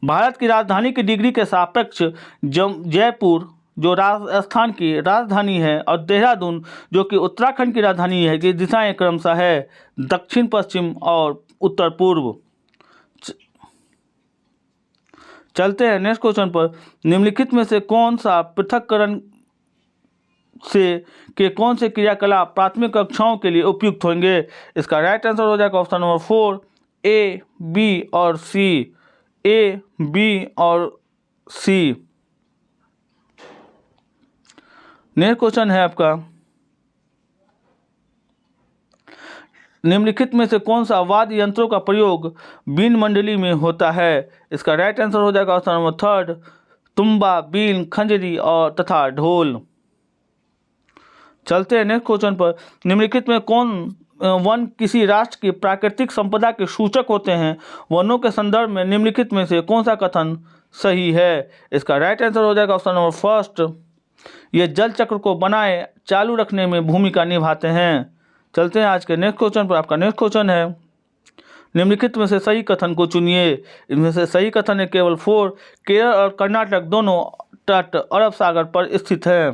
भारत की राजधानी की डिग्री के सापेक्ष जयपुर जो राजस्थान की राजधानी है और देहरादून जो कि उत्तराखंड की राजधानी है, ये दिशाएं क्रमशः है दक्षिण पश्चिम और उत्तर पूर्व। चलते हैं नेक्स्ट क्वेश्चन पर। निम्नलिखित में से कौन सा पृथक्करण कौन से क्रियाकलाप प्राथमिक कक्षाओं के लिए उपयुक्त होंगे? इसका राइट आंसर हो जाएगा ऑप्शन नंबर 4 ए, बी और सी। ए, बी और सी। नेक्स्ट क्वेश्चन है आपका, निम्नलिखित में से कौन सा वाद्य यंत्रों का प्रयोग बीन मंडली में होता है? इसका राइट आंसर हो जाएगा ऑप्शन नंबर 3 तुम्बा, बीन, खंजरी और तथा ढोल। चलते हैं नेक्स्ट क्वेश्चन पर। निम्नलिखित में कौन वन किसी राष्ट्र की प्राकृतिक संपदा के सूचक होते हैं? वनों के संदर्भ में निम्नलिखित में से कौन सा कथन सही है? इसका राइट आंसर हो जाएगा ऑप्शन नंबर 1 ये जल चक्र को बनाए चालू रखने में भूमिका निभाते हैं। चलते हैं आज के नेक्स्ट क्वेश्चन पर। आपका नेक्स्ट क्वेश्चन है, निम्नलिखित में से सही कथन को चुनिए। इनमें से सही कथन है केवल 4 केरल और कर्नाटक दोनों तट अरब सागर पर स्थित है।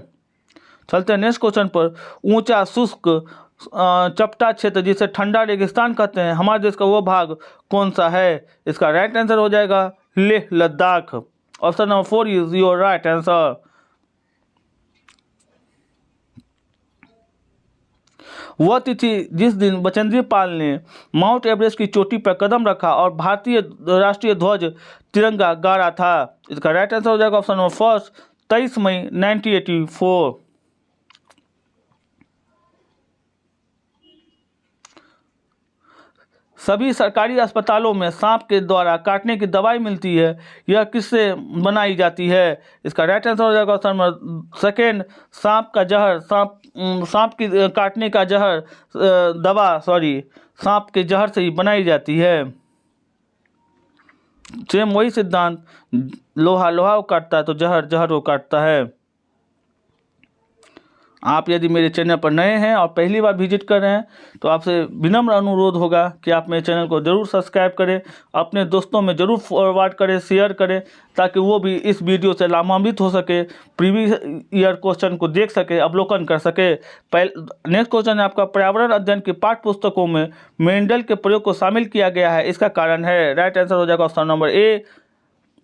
चलते हैं नेक्स्ट क्वेश्चन पर। ऊंचा शुष्क चपटा क्षेत्र जिसे ठंडा रेगिस्तान कहते हैं, हमारे देश का वो भाग कौन सा है? इसका राइट आंसर हो जाएगा Leh Ladakh. Option number 4 is your right answer. वह तिथि जिस दिन बचेंद्री पाल ने माउंट एवरेस्ट की चोटी पर कदम रखा और भारतीय राष्ट्रीय ध्वज तिरंगा गाड़ा था। इसका राइट आंसर हो जाएगा ऑप्शन नंबर 1 23 मई 1984। सभी सरकारी अस्पतालों में सांप के द्वारा काटने की दवाई मिलती है, यह किससे बनाई जाती है? इसका राइट आंसर हो जाएगा ऑप्शन नंबर 2 सांप का जहर। सांप की काटने का जहर सांप के जहर से ही बनाई जाती है। सेम वही सिद्धांत, लोहा को काटता है तो जहर को काटता है। आप यदि मेरे चैनल पर नए हैं और पहली बार विजिट कर रहे हैं तो आपसे विनम्र अनुरोध होगा कि आप मेरे चैनल को ज़रूर सब्सक्राइब करें, अपने दोस्तों में ज़रूर फॉरवर्ड करें, शेयर करें, ताकि वो भी इस वीडियो से लाभान्वित हो सके, प्रीवियस ईयर क्वेश्चन को देख सके, अवलोकन कर सके। नेक्स्ट क्वेश्चन है आपका, पर्यावरण अध्ययन की पाठ्य पुस्तकों में मेंडल के प्रयोग को शामिल किया गया है, इसका कारण है? राइट आंसर हो जाएगा ऑप्शन नंबर ए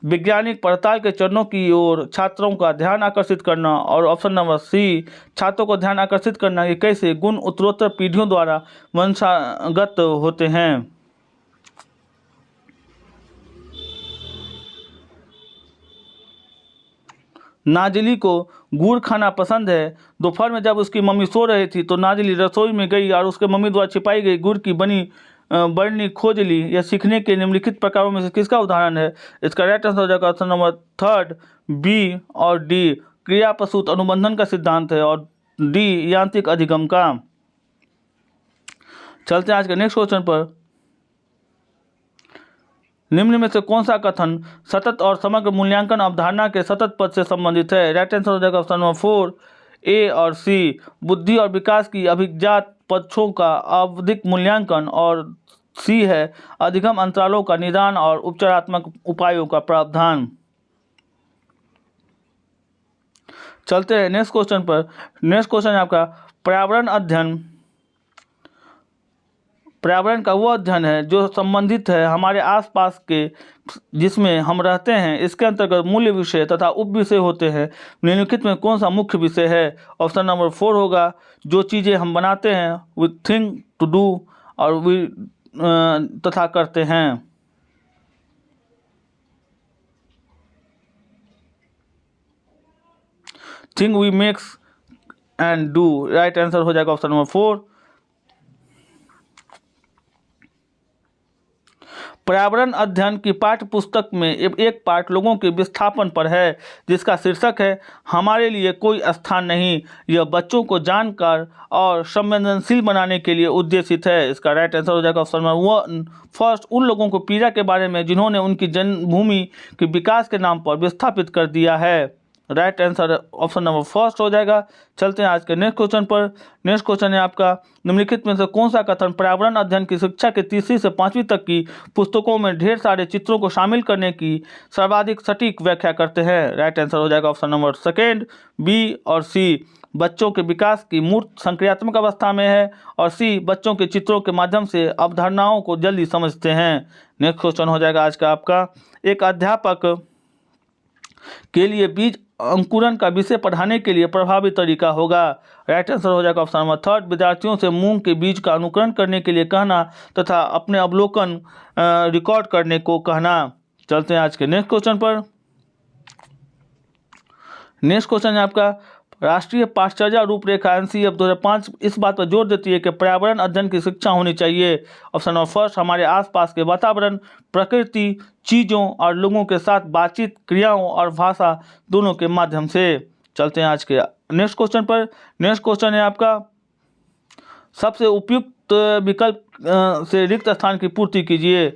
वैज्ञानिक पड़ताल के चरणों की ओर छात्रों का ध्यान आकर्षित करना, और ऑप्शन नंबर सी छात्रों को ध्यान आकर्षित करना कि कैसे गुण उत्तरोत्तर पीढ़ियों द्वारा वंशागत होते हैं। नाजिली को गुड़ खाना पसंद है। दोपहर में जब उसकी मम्मी सो रही थी तो नाजिली रसोई में गई और उसके मम्मी द्वारा छिपाई गई गुड़ की बरनी खोज ली। यह सीखने के निम्नलिखित प्रकारों में से किसका उदाहरण है? इसका राइट आंसर हो जाएगा ऑप्शन नंबर 3 बी और डी क्रिया प्रसूत अनुबंधन का सिद्धांत है, और डी यांत्रिक अधिगम का। चलते हैं आज के नेक्स्ट क्वेश्चन पर। निम्न में से कौन सा कथन सतत और समग्र मूल्यांकन अवधारणा के सतत पद से संबंधित है? राइट आंसर हो जाएगा ऑप्शन नंबर 4 ए और सी बुद्धि और विकास की अभिजात पक्षों का आवधिक मूल्यांकन, और सी है अधिगम अंतरालों का निदान और उपचारात्मक उपायों का प्रावधान। चलते हैं नेक्स्ट क्वेश्चन पर। नेक्स्ट क्वेश्चन है आपका पर्यावरण अध्ययन। पर्यावरण का वो अध्ययन है जो संबंधित है हमारे आसपास के, जिसमें हम रहते हैं। इसके अंतर्गत मूल्य विषय तथा उप विषय होते हैं। निम्नलिखित में कौन सा मुख्य विषय है? ऑप्शन नंबर 4 होगा जो चीज़ें हम बनाते हैं, वी थिंक टू डू, और वी तथा करते हैं। Think, we makes and do. Right answer हो जाएगा ऑप्शन नंबर 4। पर्यावरण अध्ययन की पाठ्य पुस्तक में एक पाठ लोगों के विस्थापन पर है, जिसका शीर्षक है हमारे लिए कोई स्थान नहीं। यह बच्चों को जानकार और संवेदनशील बनाने के लिए उद्देशित है। इसका राइट आंसर हो जाएगा ऑप्शन नंबर 1। फर्स्ट, उन लोगों को पीड़ा के बारे में जिन्होंने उनकी जन्मभूमि के विकास के नाम पर विस्थापित कर दिया है। राइट आंसर ऑप्शन नंबर 1 हो जाएगा। चलते हैं आज के नेक्स्ट क्वेश्चन पर। नेक्स्ट क्वेश्चन है आपका निम्नलिखित में से कौन सा कथन पर्यावरण अध्ययन की शिक्षा के 3वीं से 5वीं तक की पुस्तकों में ढेर सारे चित्रों को शामिल करने की सर्वाधिक सटीक व्याख्या करते हैं? राइट आंसर हो जाएगा ऑप्शन नंबर 2, बी और सी। बच्चों के विकास की मूर्त संक्रियात्मक अवस्था में है, और सी बच्चों के चित्रों के माध्यम से अवधारणाओं को जल्दी समझते हैं। नेक्स्ट क्वेश्चन हो जाएगा आज का आपका, एक अध्यापक के लिए बीज अंकुरन का विषय पढ़ाने के लिए प्रभावी तरीका होगा। राइट आंसर हो जाएगा ऑप्शन नंबर 3, विद्यार्थियों से मूंग के बीज का अनुकरण करने के लिए कहना तथा अपने अवलोकन रिकॉर्ड करने को कहना। चलते हैं आज के नेक्स्ट क्वेश्चन पर। नेक्स्ट क्वेश्चन है आपका राष्ट्रीय पाठचर्या रूपरेखा NCF 2005 इस बात पर जोर देती है कि पर्यावरण अध्ययन की शिक्षा होनी चाहिए। ऑप्शन नंबर 1, हमारे आसपास के वातावरण, प्रकृति, चीज़ों और लोगों के साथ बातचीत, क्रियाओं और भाषा दोनों के माध्यम से। चलते हैं आज के नेक्स्ट क्वेश्चन पर। नेक्स्ट क्वेश्चन है आपका सबसे उपयुक्त विकल्प से रिक्त स्थान की पूर्ति कीजिए।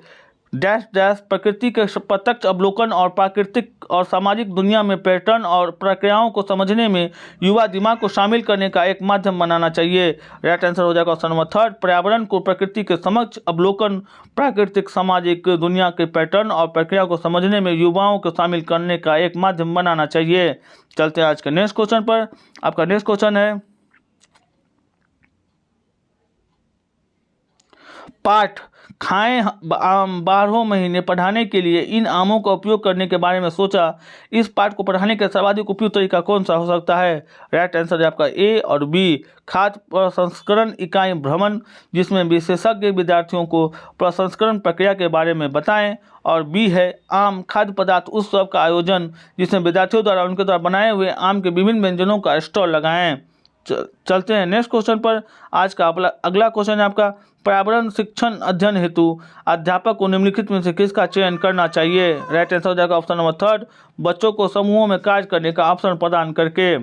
डैश डैश प्रकृति के प्रत्यक्ष अवलोकन और प्राकृतिक और सामाजिक दुनिया में पैटर्न और प्रक्रियाओं को समझने में युवा दिमाग को शामिल करने का एक माध्यम बनाना चाहिए। राइट आंसर हो जाएगा ऑप्शन नंबर 3, पर्यावरण को प्रकृति के समक्ष अवलोकन, प्राकृतिक सामाजिक दुनिया के पैटर्न और प्रक्रियाओं को समझने में युवाओं को शामिल करने का एक माध्यम बनाना चाहिए। चलते हैं आज के नेक्स्ट क्वेश्चन पर। आपका नेक्स्ट क्वेश्चन है पाठ खाएं आम 12 महीने पढ़ाने के लिए इन आमों का उपयोग करने के बारे में सोचा। इस पाठ को पढ़ाने का सर्वाधिक उपयुक्त तरीका कौन सा हो सकता है? राइट आंसर है आपका ए और बी, खाद्य प्रसंस्करण इकाई भ्रमण, जिसमें विशेषज्ञ विद्यार्थियों को प्रसंस्करण प्रक्रिया के बारे में बताएं, और बी है आम खाद्य पदार्थ उत्सव का आयोजन, जिसमें विद्यार्थियों द्वारा उनके द्वारा बनाए हुए आम के विभिन्न व्यंजनों का स्टॉल लगाएं। चलते हैं नेक्स्ट क्वेश्चन पर। आज का अगला क्वेश्चन है आपका पर्यावरण शिक्षण अध्ययन हेतु अध्यापक को निम्नलिखित में से किसका चयन करना चाहिए? राइट आंसर हो जाएगा ऑप्शन नंबर 3, बच्चों को समूहों में कार्य करने का अवसर प्रदान करके।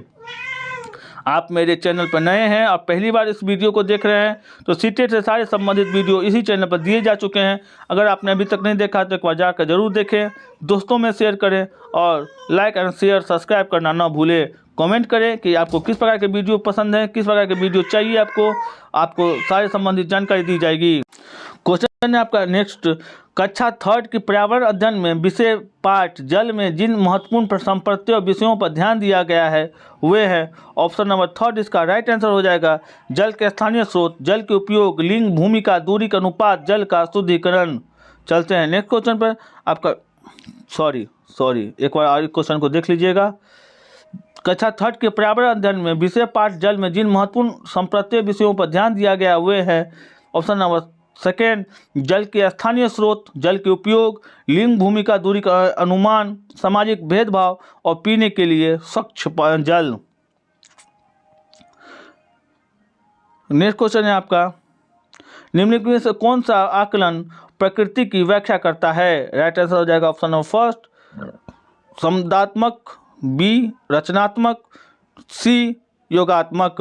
आप मेरे चैनल पर नए हैं और पहली बार इस वीडियो को देख रहे हैं तो सीटेट से सारे संबंधित वीडियो इसी चैनल पर दिए जा चुके हैं। अगर आपने अभी तक नहीं देखा तो एक बार जाकर जरूर देखें, दोस्तों में शेयर करें और लाइक एंड शेयर सब्सक्राइब करना ना भूलें। कमेंट करें कि आपको किस प्रकार के वीडियो पसंद है, किस प्रकार के वीडियो चाहिए आपको सारे संबंधित जानकारी दी जाएगी। क्वेश्चन है आपका नेक्स्ट, कक्षा 3 की पर्यावरण अध्ययन में विषय पाठ जल में जिन महत्वपूर्ण संप्रत्यों विषयों पर ध्यान दिया गया है वे है। ऑप्शन नंबर 3 इसका राइट आंसर हो जाएगा जल के स्थानीय स्रोत, जल के उपयोग, लिंग, भूमिका, दूरी का अनुपात, जल का शुद्धिकरण। चलते हैं नेक्स्ट क्वेश्चन पर। आपका सॉरी एक बार और क्वेश्चन को देख लीजिएगा। कक्षा 3 के पर्यावरण अध्ययन में विषय पाठ जल में जिन महत्वपूर्ण संप्रत्य विषयों पर ध्यान दिया गया वे है। ऑप्शन नंबर 2 जल के स्थानीय स्रोत, जल के उपयोग, लिंग, भूमिका, दूरी का अनुमान, सामाजिक भेदभाव और पीने के लिए स्वच्छ जल। नेक्स्ट क्वेश्चन है आपका निम्नलिखित में से कौन सा आकलन प्रकृति की व्याख्या करता है? राइट आंसर हो जाएगा ऑप्शन नंबर 1 समुदात्मक, बी रचनात्मक, सी योगात्मक।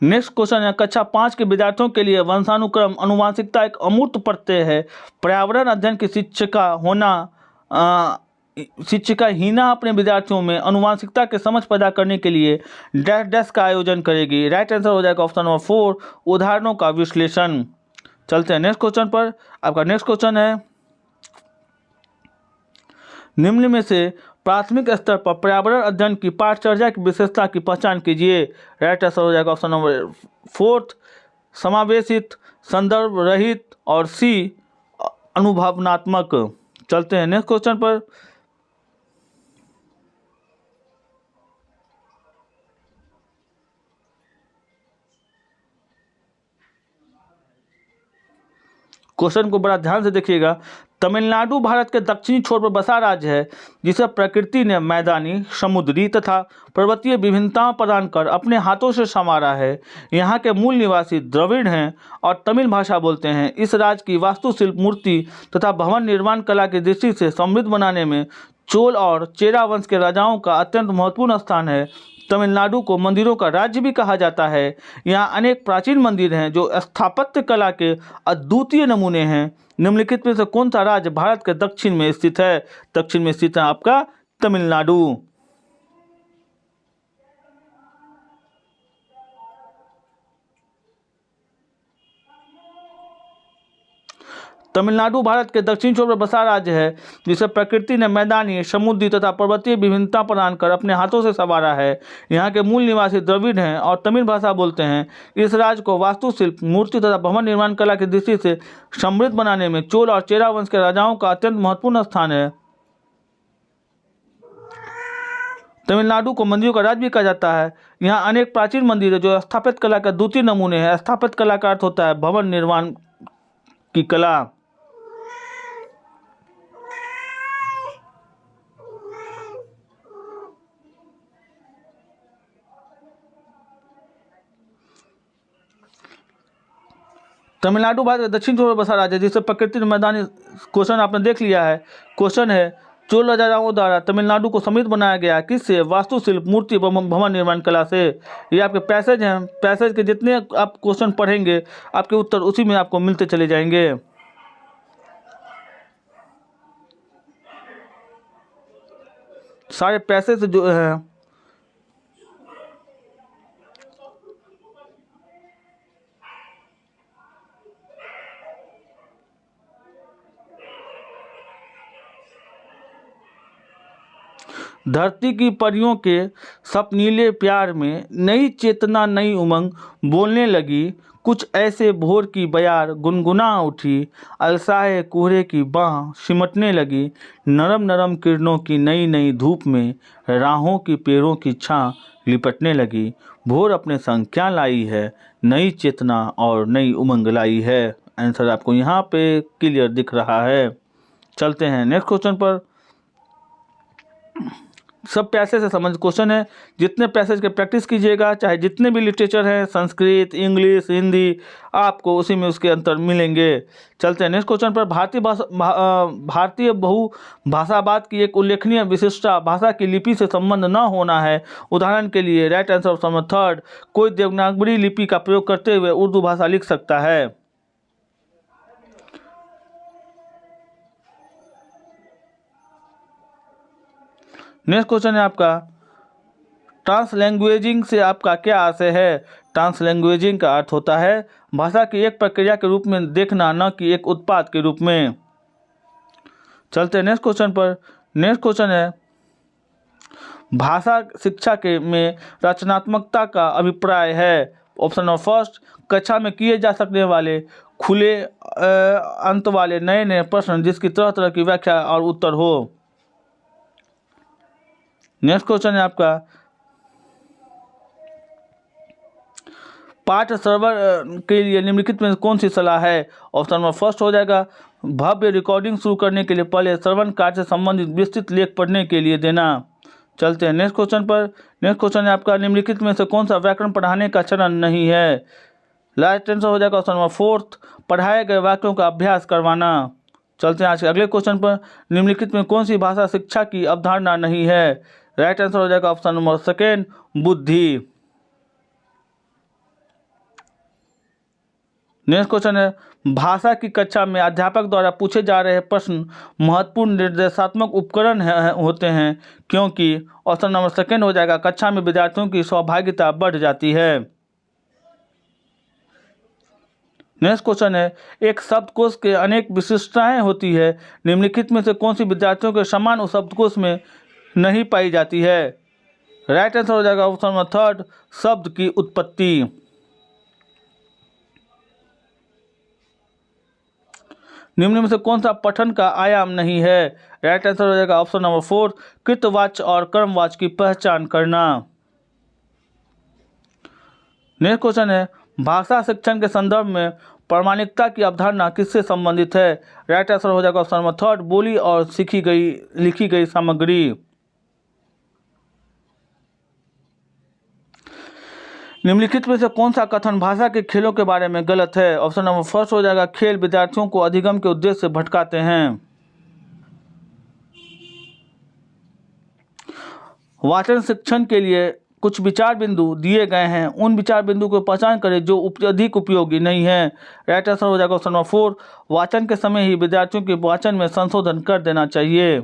नेक्स्ट क्वेश्चन है कक्षा 5 के विद्यार्थियों के लिए वंशानुक्रम आनुवंशिकता एक अमूर्त प्रत्यय है। पर्यावरण अध्ययन की शिक्षिका होना शिक्षिका हीना अपने विद्यार्थियों में आनुवंशिकता के समझ पैदा करने के लिए डैश डैश का आयोजन करेगी। राइट आंसर हो जाएगा ऑप्शन नंबर 4, उदाहरणों का विश्लेषण। चलते हैं नेक्स्ट क्वेश्चन पर। आपका नेक्स्ट क्वेश्चन है, निम्न में से प्राथमिक स्तर पर पर्यावरण अध्ययन की पाठचर्या की विशेषता की पहचान कीजिए। राइट आंसर हो जाएगा ऑप्शन नंबर 4, समावेशित, संदर्भ रहित और सी अनुभवनात्मक। चलते हैं नेक्स्ट क्वेश्चन पर। क्वेश्चन को बड़ा ध्यान से देखिएगा। तमिलनाडु भारत के दक्षिणी छोर पर बसा राज्य है जिसे प्रकृति ने मैदानी, समुद्री तथा पर्वतीय विभिन्नताओं प्रदान कर अपने हाथों से संवारा है। यहाँ के मूल निवासी द्रविड़ हैं और तमिल भाषा बोलते हैं। इस राज्य की वास्तुशिल्प, मूर्ति तथा भवन निर्माण कला की दृष्टि से समृद्ध बनाने में चोल और चेरा वंश के राजाओं का अत्यंत महत्वपूर्ण स्थान है। तमिलनाडु को मंदिरों का राज्य भी कहा जाता है। यहाँ अनेक प्राचीन मंदिर हैं जो स्थापत्य कला के अद्वितीय नमूने हैं। निम्नलिखित में से कौन सा राज्य भारत के दक्षिण में स्थित है? दक्षिण में स्थित है आपका तमिलनाडु। तमिलनाडु भारत के दक्षिण छोर पर बसा राज्य है जिसे प्रकृति ने मैदानी, समुद्री तथा पर्वतीय विभिन्नता प्रदान कर अपने हाथों से संवारा है। यहाँ के मूल निवासी द्रविड़ हैं और तमिल भाषा बोलते हैं। इस राज्य को वास्तुशिल्प, मूर्ति तथा भवन निर्माण कला की दृष्टि से समृद्ध बनाने में चोल और चेरा वंश के राजाओं का अत्यंत महत्वपूर्ण स्थान है। तमिलनाडु को मंदिरों का राज्य भी कहा जाता है। यहाँ अनेक प्राचीन मंदिर है जो स्थापत्य कला के अद्वितीय नमूने हैं। स्थापत्य कला का अर्थ होता है भवन निर्माण की कला। तमिलनाडु भारत के दक्षिण छोर पर बसा राज्य है जिससे प्रकृति मैदानी। क्वेश्चन आपने देख लिया है। क्वेश्चन है, चोल राजाओं द्वारा तमिलनाडु को समृद्ध बनाया गया किससे? वास्तुशिल्प, मूर्ति, भवन निर्माण कला से। ये आपके पैसेज हैं। पैसेज के जितने आप क्वेश्चन पढ़ेंगे आपके उत्तर उसी में आपको मिलते चले जाएंगे। सारे पैसेज जो हैं धरती की परियों के सपनीले प्यार में नई चेतना, नई उमंग बोलने लगी। कुछ ऐसे भोर की बयार गुनगुना उठी, अलसाए कोहरे की बाह सिमटने लगी। नरम नरम किरणों की नई नई धूप में राहों की पेड़ों की छां लिपटने लगी। भोर अपने संग क्या लाई है? नई चेतना और नई उमंग लाई है। आंसर आपको यहाँ पे क्लियर दिख रहा है। चलते हैं नेक्स्ट क्वेश्चन पर। सब पैसेज से समझ क्वेश्चन है। जितने पैसेज के प्रैक्टिस कीजिएगा, चाहे जितने भी लिटरेचर हैं, संस्कृत, इंग्लिश, हिंदी, आपको उसी में उसके अंतर मिलेंगे। चलते हैं नेक्स्ट क्वेश्चन पर। भारतीय बहुभाषावाद की एक उल्लेखनीय विशिष्टता भाषा की लिपि से संबंध न होना है। उदाहरण के लिए राइट आंसर ऑप्शन नंबर 3, कोई देवनागरी लिपि का प्रयोग करते हुए उर्दू भाषा लिख सकता है। नेक्स्ट क्वेश्चन है आपका, ट्रांसलैंग्वेजिंग से आपका क्या आशय है? ट्रांसलैंग्वेजिंग का अर्थ होता है भाषा की एक प्रक्रिया के रूप में देखना, न कि एक उत्पाद के रूप में। चलते हैं नेक्स्ट क्वेश्चन पर। नेक्स्ट क्वेश्चन है, भाषा शिक्षा के में रचनात्मकता का अभिप्राय है। ऑप्शन नंबर 1, कक्षा में किए जा सकने वाले खुले अंत वाले नए नए प्रश्न जिसकी तरह तरह की व्याख्या और उत्तर हो। नेक्स्ट क्वेश्चन है आपका, पाठ श्रवण के लिए निम्नलिखित में कौन सी सलाह है? ऑप्शन नंबर 1 हो जाएगा, भव्य रिकॉर्डिंग शुरू करने के लिए पहले श्रवण कार्य से संबंधित विस्तृत लेख पढ़ने के लिए देना। चलते हैं नेक्स्ट क्वेश्चन पर। नेक्स्ट क्वेश्चन है आपका, निम्नलिखित में से कौन सा व्याकरण पढ़ाने का चरण नहीं है? लास्ट आंसर हो जाएगा ऑप्शन नंबर 4, पढ़ाए गए वाक्यों का अभ्यास करवाना। चलते हैं आज के अगले क्वेश्चन पर। निम्नलिखित में कौन सी भाषा शिक्षा की अवधारणा नहीं है? राइट आंसर हो जाएगा ऑप्शन नंबर 2, बुद्धि। नेक्स्ट क्वेश्चन है, भाषा की कक्षा में अध्यापक द्वारा पूछे जा रहे प्रश्न महत्वपूर्ण निर्देशात्मक उपकरण होते हैं, क्योंकि ऑप्शन नंबर सेकंड हो जाएगा, कक्षा में विद्यार्थियों की सहभागिता बढ़ जाती है। नेक्स्ट क्वेश्चन है, एक शब्दकोश के अनेक विशिष्टताएं होती है, निम्नलिखित में से कौन सी विद्यार्थियों के समान उस शब्दकोश में नहीं पाई जाती है? राइट आंसर हो जाएगा ऑप्शन नंबर थर्ड, शब्द की उत्पत्ति। निम्न में से कौन सा पठन का आयाम नहीं है? राइट आंसर हो जाएगा ऑप्शन नंबर फोर, कृतवाच्य और कर्मवाच्य की पहचान करना। नेक्स्ट क्वेश्चन है, भाषा शिक्षण के संदर्भ में प्रामाणिकता की अवधारणा किससे संबंधित है? राइट आंसर हो जाएगा ऑप्शन नंबर थर्ड, बोली और लिखी गई सामग्री। निम्नलिखित में से कौन सा कथन भाषा के खेलों के बारे में गलत है? ऑप्शन नंबर फर्स्ट हो जाएगा, खेल विद्यार्थियों को अधिगम के उद्देश्य से भटकाते हैं। वाचन शिक्षण के लिए कुछ विचार बिंदु दिए गए हैं, उन विचार बिंदु को पहचान करें जो अधिक उपयोगी नहीं है। राइट आंसर हो जाएगा ऑप्शन नंबर फोर, वाचन के समय ही विद्यार्थियों के वाचन में संशोधन कर देना चाहिए।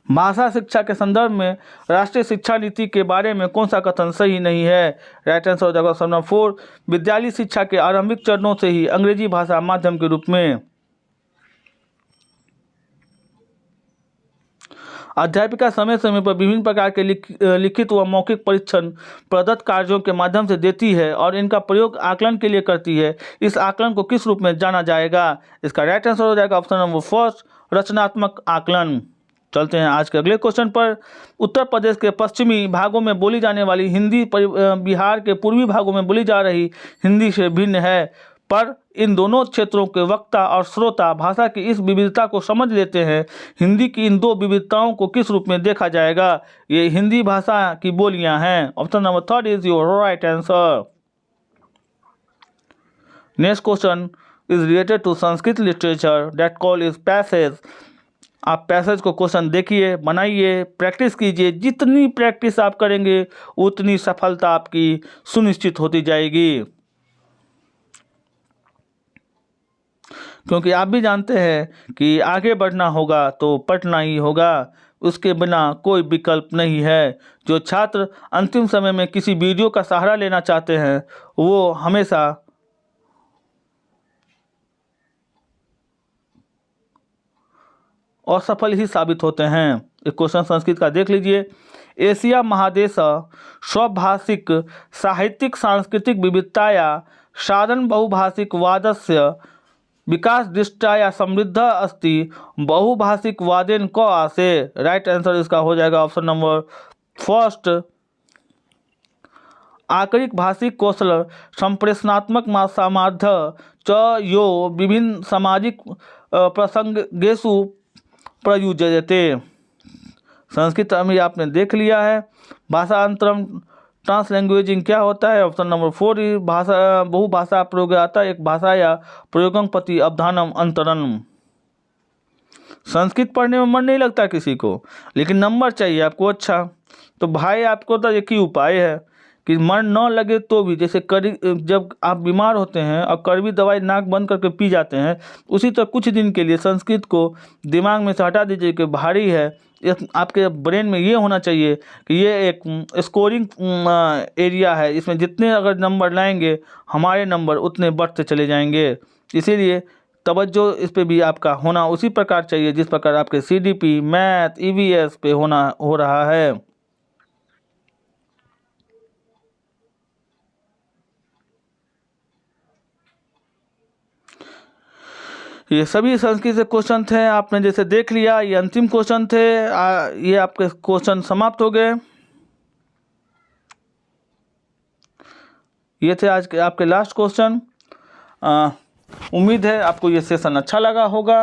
भाषा शिक्षा के संदर्भ में राष्ट्रीय शिक्षा नीति के बारे में कौन सा कथन सही नहीं है? राइट आंसर हो जाएगा ऑप्शन नंबर फोर, विद्यालय शिक्षा के आरंभिक चरणों से ही अंग्रेजी भाषा माध्यम के रूप में। अध्यापिका समय समय पर विभिन्न प्रकार के लिखित व मौखिक परीक्षण प्रदत्त कार्यों के माध्यम से देती है और इनका प्रयोग आकलन के लिए करती है। इस आकलन को किस रूप में जाना जाएगा? इसका राइट आंसर हो जाएगा ऑप्शन नंबर फर्स्ट, रचनात्मक आकलन। चलते हैं आज के अगले क्वेश्चन पर। उत्तर प्रदेश के पश्चिमी भागों में बोली जाने वाली हिंदी बिहार के पूर्वी भागों में बोली जा रही हिंदी से भिन्न है, पर इन दोनों क्षेत्रों के वक्ता और श्रोता भाषा की इस विविधता को समझ लेते हैं। हिंदी की इन दो विविधताओं को किस रूप में देखा जाएगा? ये हिंदी भाषा की बोलियां हैं। Option number third is your right answer. Next question is related to Sanskrit literature that call is passage. आप पैसेज को क्वेश्चन देखिए, बनाइए, प्रैक्टिस कीजिए। जितनी प्रैक्टिस आप करेंगे उतनी सफलता आपकी सुनिश्चित होती जाएगी, क्योंकि आप भी जानते हैं कि आगे बढ़ना होगा तो पढ़ना ही होगा, उसके बिना कोई विकल्प नहीं है। जो छात्र अंतिम समय में किसी वीडियो का सहारा लेना चाहते हैं वो हमेशा असफल ही साबित होते हैं। एक क्वेश्चन संस्कृत का देख लीजिए। एशिया महादेश स्वभाषिक साहित्यिक सांस्कृतिक विविधताया साधन बहुभाषिक वादस्य विकास दृष्टाया समृद्ध अस्ति बहुभाषिक वादेन क आसे। राइट आंसर इसका हो जाएगा ऑप्शन नंबर फर्स्ट, आकरिक भाषिक कौशल संप्रेषणात्मक सामर्थ्य च यो विभिन्न सामाजिक प्रसंगेषु प्रयुज्यते। संस्कृत अभी आपने देख लिया है। भाषांतरम ट्रांसलैंग्वेजिंग क्या होता है? ऑप्शन नंबर फोर, भाषा बहुभाषा प्रयोगाता एक भाषा या प्रयोगं प्रति अवधानम अंतरन। संस्कृत पढ़ने में मन नहीं लगता किसी को, लेकिन नंबर चाहिए आपको अच्छा, तो भाई आपको तो एक ही उपाय है कि मन न लगे तो भी, जैसे जब आप बीमार होते हैं और कड़वी दवाई नाक बंद करके पी जाते हैं, उसी तरह कुछ दिन के लिए संस्कृत को दिमाग में से हटा दीजिए कि भारी है। आपके ब्रेन में ये होना चाहिए कि ये एक स्कोरिंग एरिया है, इसमें जितने अगर नंबर लाएंगे हमारे नंबर उतने बढ़ते चले जाएंगे। इसीलिए तवज्जो इस पे भी आपका होना उसी प्रकार चाहिए जिस प्रकार आपके CDP, मैथ, EVS पे हो रहा है। ये सभी संस्कृत से क्वेश्चन थे, आपने जैसे देख लिया। ये अंतिम क्वेश्चन थे, ये आपके क्वेश्चन समाप्त हो गए। ये थे आज के आपके लास्ट क्वेश्चन। उम्मीद है आपको ये सेशन अच्छा लगा होगा।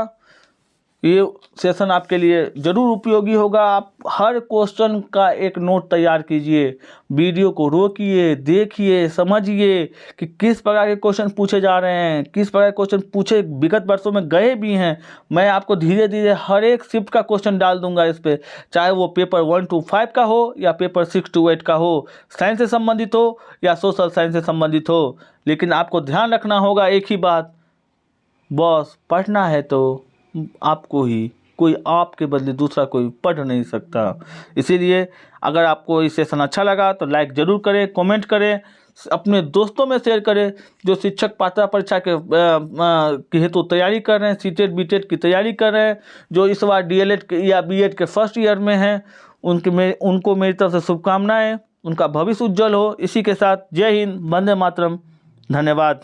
ये सेशन आपके लिए ज़रूर उपयोगी होगा। आप हर क्वेश्चन का एक नोट तैयार कीजिए, वीडियो को रोकिए, देखिए, समझिए कि किस प्रकार के क्वेश्चन पूछे जा रहे हैं, किस प्रकार के क्वेश्चन पूछे विगत वर्षों में गए भी हैं। मैं आपको धीरे धीरे हर एक शिफ्ट का क्वेश्चन डाल दूंगा इस पर, चाहे वो पेपर 1 to 5 का हो या पेपर 6 to 8 का हो, साइंस से संबंधित हो या सोशल साइंस से संबंधित हो। लेकिन आपको ध्यान रखना होगा एक ही बात, बॉस पढ़ना है तो आपको ही, कोई आपके बदले दूसरा कोई पढ़ नहीं सकता। इसीलिए अगर आपको ये सेशन अच्छा लगा तो लाइक ज़रूर करें, कमेंट करें, अपने दोस्तों में शेयर करें जो शिक्षक पात्रता परीक्षा के हेतु तैयारी कर रहे हैं, सीटेट बीटेट की तैयारी कर रहे हैं, जो इस बार डीएलएड या बीएड के फर्स्ट ईयर में हैं, उनको मेरी तरफ से शुभकामनाएँ, उनका भविष्य उज्जवल हो। इसी के साथ जय हिंद, वंदे मातरम, धन्यवाद।